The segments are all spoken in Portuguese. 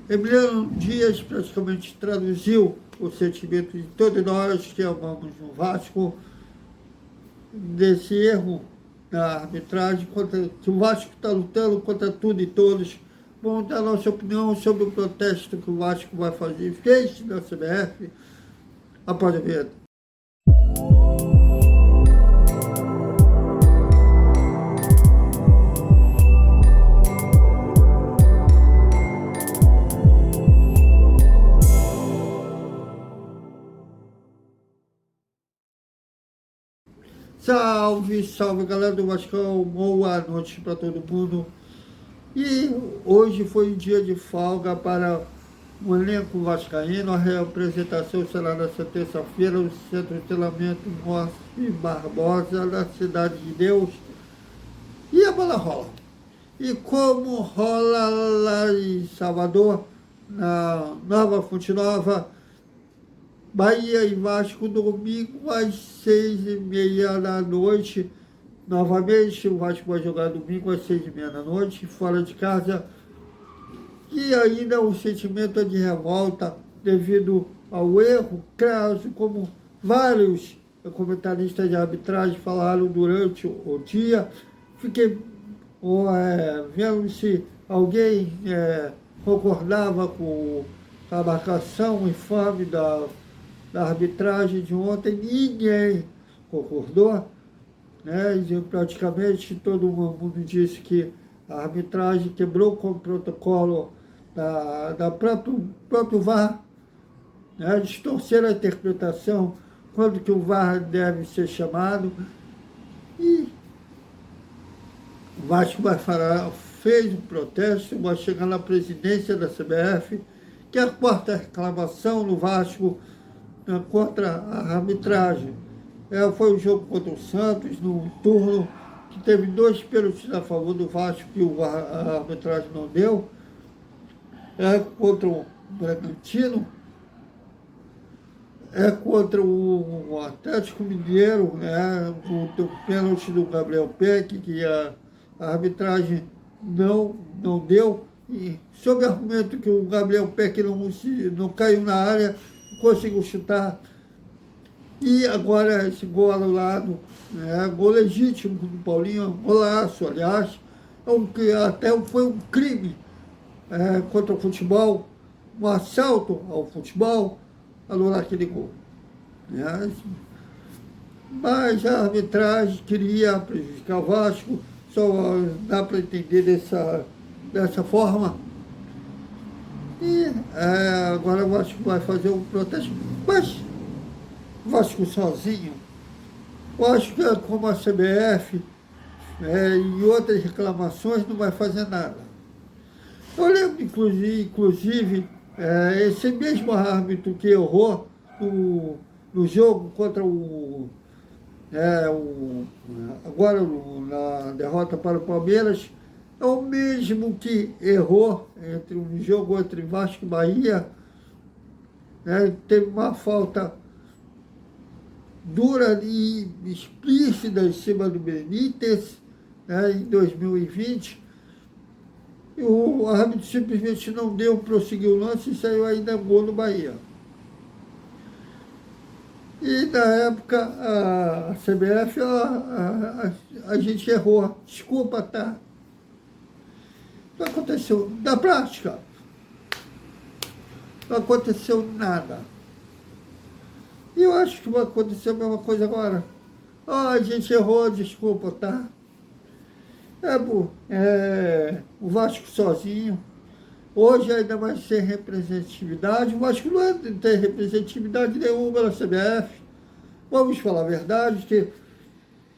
Emiliano Dias praticamente traduziu o sentimento de todos nós que amamos o Vasco, desse erro na arbitragem, que o Vasco está lutando contra tudo e todos. Vamos dar nossa opinião sobre o protesto que o Vasco vai fazer, fez na CBF, após a vinheta. Salve, salve galera do Vascão, boa noite para todo mundo. E hoje foi um dia de folga para o elenco vascaíno. A reapresentação será nesta terça-feira no Centro de Treinamento Moacir Barbosa, na Cidade de Deus. E a bola rola. E como rola lá em Salvador, na Nova Fonte Nova, Bahia e Vasco, domingo às 6h30 da noite. Novamente, o Vasco vai jogar domingo às 6h30 da noite, fora de casa. E ainda o sentimento é de revolta devido ao erro, caso como vários comentaristas de arbitragem falaram durante o dia. Fiquei vendo se alguém concordava com a marcação infame da arbitragem de ontem. Ninguém concordou, né? E praticamente todo mundo disse que a arbitragem quebrou com o protocolo da próprio VAR, né? Distorceram a interpretação quando que o VAR deve ser chamado. E o Vasco fez um protesto, vai chegar na presidência da CBF, que é a quarta reclamação no Vasco contra a arbitragem. Foi um jogo contra o Santos, num turno que teve 2 pênaltis a favor do Vasco que a arbitragem não deu. Contra o Bragantino, contra o Atlético Mineiro, o pênalti do Gabriel Peck, que a arbitragem não deu, e sob o argumento que o Gabriel Peck não caiu na área, conseguiu chutar. E agora esse gol anulado, gol legítimo do Paulinho, golaço, aliás, que até foi um crime contra o futebol, um assalto ao futebol, anular aquele gol. Mas a arbitragem queria prejudicar o Vasco, só dá para entender dessa forma. E agora o Vasco vai fazer um protesto, mas o Vasco sozinho, eu acho que como a CBF e outras reclamações não vai fazer nada. Eu lembro, inclusive esse mesmo árbitro que errou no jogo contra agora na derrota para o Palmeiras, é o mesmo que errou entre um jogo entre Vasco e Bahia, teve uma falta dura e explícita em cima do Benítez, em 2020, e o árbitro simplesmente não prosseguiu o lance e saiu ainda gol no Bahia. E na época a CBF, a gente errou, desculpa, tá? Não aconteceu, na prática, não aconteceu nada. E eu acho que vai acontecer a mesma coisa agora. A gente errou, desculpa, tá? O Vasco sozinho. Hoje ainda vai ser representatividade. O Vasco não tem representatividade nenhuma na CBF. Vamos falar a verdade, que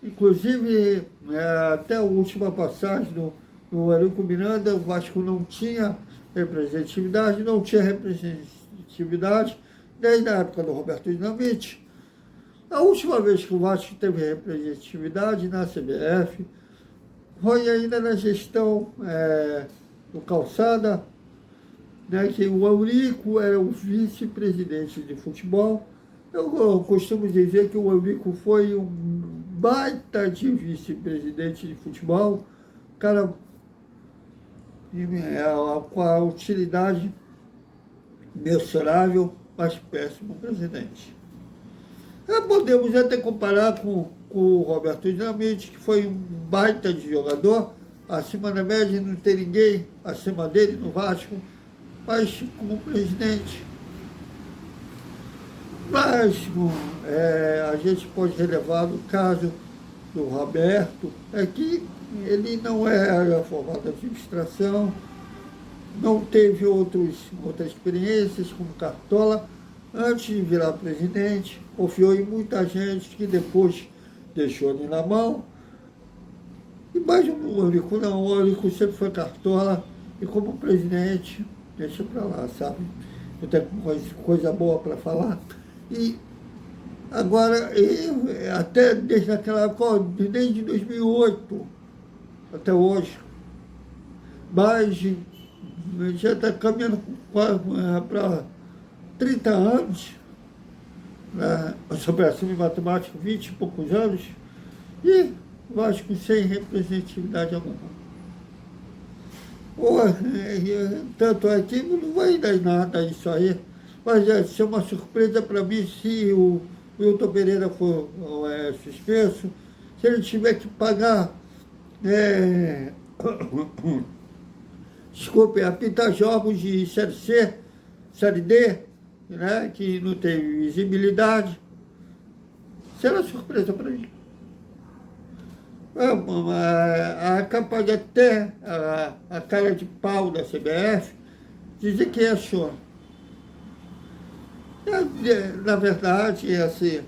inclusive até a última passagem no Eurico Miranda, o Vasco não tinha representatividade, desde a época do Roberto Dinamite. A última vez que o Vasco teve representatividade na CBF foi ainda na gestão do Calçada, que o Eurico era o vice-presidente de futebol. Eu costumo dizer que o Eurico foi um baita de vice-presidente de futebol, cara com a utilidade mensurável, mas péssimo presidente. Podemos até comparar com o Roberto Dinamite, que foi um baita de jogador, acima da média, não tem ninguém acima dele no Vasco, mas como presidente. Mas a gente pode relevar no caso do Roberto, é que ele não era formado em administração, não teve outras experiências como Cartola, antes de virar presidente, confiou em muita gente que depois deixou ele na mão. E mais o Eurico não, o Eurico sempre foi Cartola, e como presidente, deixa pra lá, sabe? Eu tenho coisa boa para falar. E agora, até desde aquela época, desde 2008 até hoje, já está caminhando para 30 anos, né? Operação em matemática, 20 e poucos anos, e Vasco sem representatividade alguma. Tanto é que não vai dar nada isso aí, mas vai ser uma surpresa para mim se o Wilton Pereira for suspenso, se ele tiver que pagar, desculpe, apitar jogos de Série C, Série D, né, que não tem visibilidade. Será surpresa para mim. É capaz de até a cara de pau da CBF dizer que achou. Na verdade, essa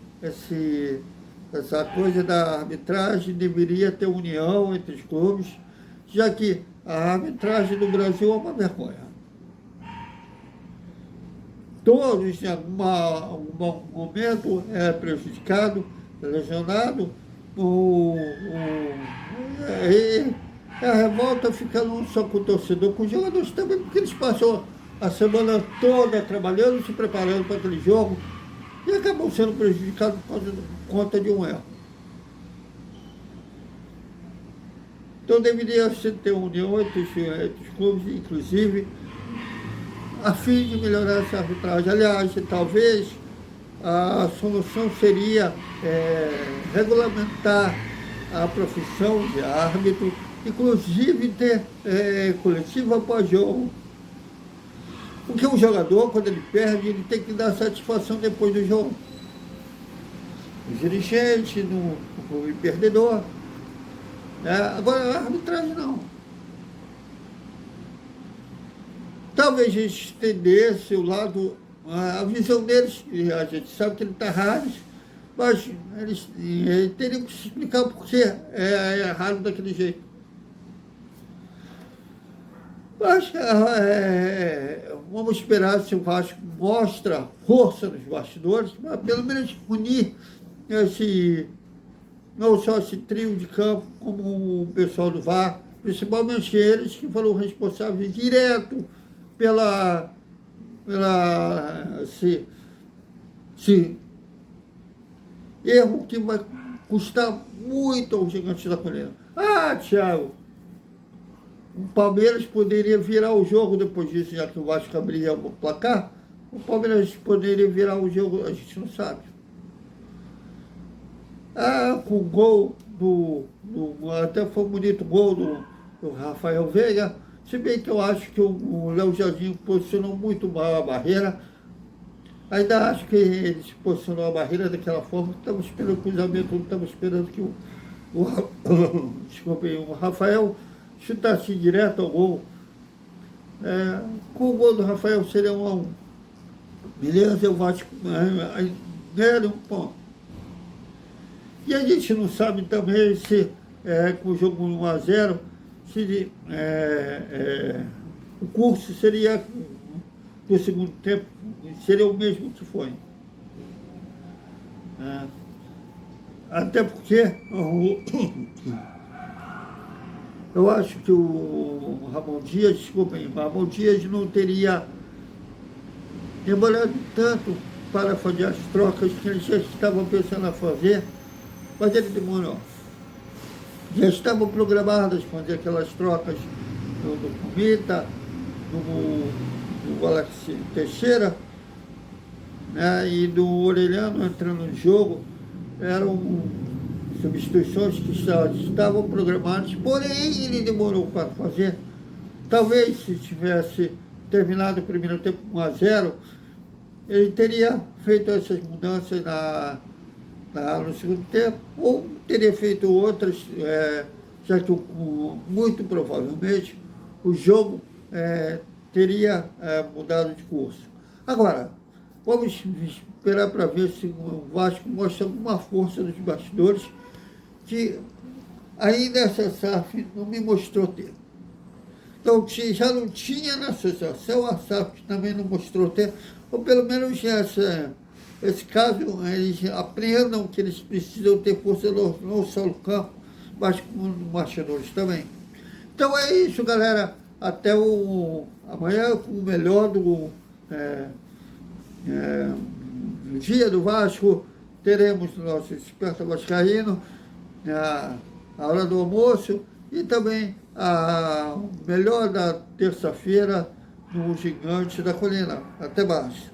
coisa da arbitragem deveria ter união entre os clubes, já que a arbitragem no Brasil é uma vergonha. Todos, em algum momento, é prejudicado, lesionado, a revolta fica não só com o torcedor, com os jogadores também, porque eles passam a semana toda trabalhando, se preparando para aquele jogo, e acabam sendo prejudicados por conta de um erro. Então deveria ter união entre os clubes, inclusive, a fim de melhorar essa arbitragem. Aliás, talvez a solução seria regulamentar a profissão de árbitro, inclusive ter coletivo após jogo. Porque o jogador, quando ele perde, ele tem que dar satisfação depois do jogo. O dirigente, no clube perdedor. Agora, a arbitragem não. Talvez a gente estendesse o lado, a visão deles, a gente sabe que ele está errado, mas eles teriam que se explicar por que é errado daquele jeito. Mas vamos esperar se o Vasco mostra força nos bastidores, mas pelo menos unir não só esse trio de campo, como o pessoal do VAR, principalmente eles que foram responsáveis direto pela erro que vai custar muito ao Gigante da Colina. Thiago, o Palmeiras poderia virar o jogo depois disso, já que o Vasco abriria o placar. O Palmeiras poderia virar o jogo, a gente não sabe. Com o gol até foi um bonito gol do Rafael Veiga, se bem que eu acho que o Léo Jardim posicionou muito mal a barreira. Ainda acho que ele se posicionou a barreira daquela forma. Estamos esperando o cruzamento, estamos esperando que o Rafael chutasse direto ao gol. Com o gol do Rafael seria 1-1. Beleza, eu acho que ganharia um ponto. E a gente não sabe também se com o jogo 1-0, se o curso seria do segundo tempo, seria o mesmo que foi. Até porque eu acho que o Ramon Dias não teria demorado tanto para fazer as trocas que eles já estavam pensando a fazer, mas ele demorou. Já estavam programadas fazer aquelas trocas do Comita, do do Alex Teixeira, né, e do Orelhano entrando no jogo, eram substituições que estavam programadas, porém ele demorou para fazer. Talvez se tivesse terminado o primeiro tempo 1-0, ele teria feito essas mudanças no segundo tempo, ou teria feito outras, já que muito provavelmente o jogo teria mudado de curso. Agora, vamos esperar para ver se o Vasco mostra alguma força nos bastidores, que ainda essa SAF não me mostrou ter. Então, já não tinha na associação, a SAF também não mostrou ter, ou pelo menos esse caso, eles aprendam que eles precisam ter força não só no campo, mas como nos bastidores também. Então é isso, galera. Até amanhã, com o melhor do dia do Vasco, teremos o nosso Desperta Vascaíno, a hora do almoço, e também a melhor da terça-feira no Gigante da Colina. Até mais.